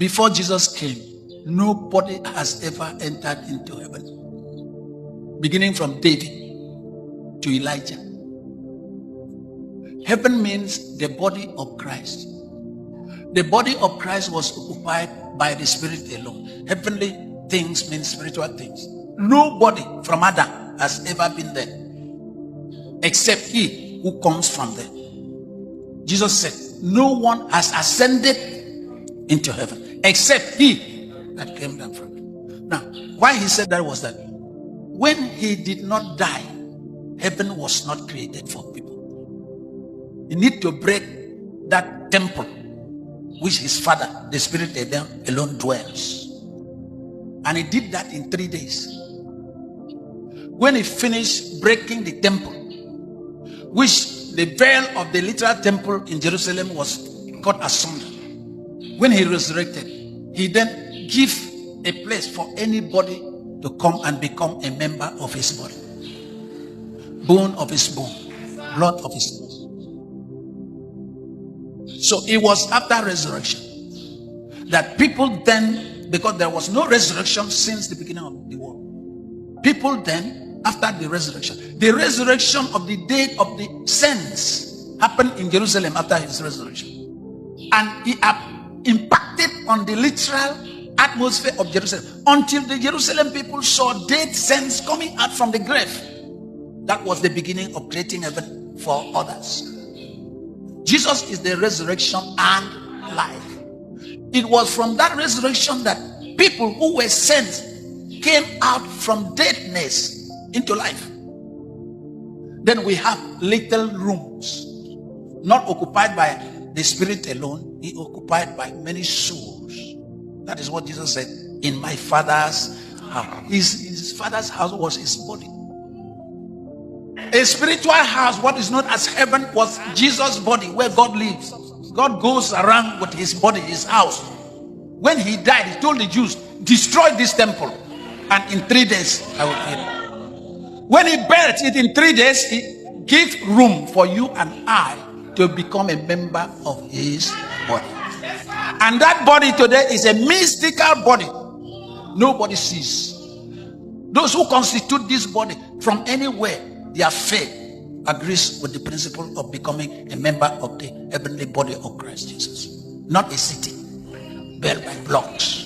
Before Jesus came, nobody has ever entered into heaven. Beginning from David to Elijah. Heaven means the body of Christ. The body of Christ was occupied by the Spirit alone. Heavenly things mean spiritual things. Nobody from Adam has ever been there except he who comes from there. Jesus said, no one has ascended into heaven except he that came down from it. Now, why he said that was that when he did not die, heaven was not created for people. You need to break that temple which his Father, the Spirit alone dwells. And he did that in 3 days. When he finished breaking the temple, which the veil of the literal temple in Jerusalem was cut asunder, when he resurrected, he then gave a place for anybody to come and become a member of his body. Bone of his bone, blood of his blood. So it was after resurrection that people then, because there was no resurrection since the beginning of the world, people then, after the resurrection of the day of the saints happened in Jerusalem after his resurrection. And he impacted on the literal atmosphere of Jerusalem until the Jerusalem people saw dead saints coming out from the grave. That was the beginning of creating heaven for others. Jesus is the resurrection and life. It was from that resurrection that people who were saints came out from deadness into life. Then we have little rooms, not occupied by the Spirit alone, he occupied by many souls. That is what Jesus said, in my Father's house. His Father's house was his body. A spiritual house, what is known as heaven, was Jesus' body, where God lives. God goes around with his body, his house. When he died, he told the Jews, destroy this temple, and in 3 days I will build it. When he built it in 3 days, he gave room for you and I to become a member of his body. And that body today is a mystical body. Nobody sees. Those who constitute this body from anywhere, their faith agrees with the principle of becoming a member of the heavenly body of Christ Jesus. Not a city built by blocks.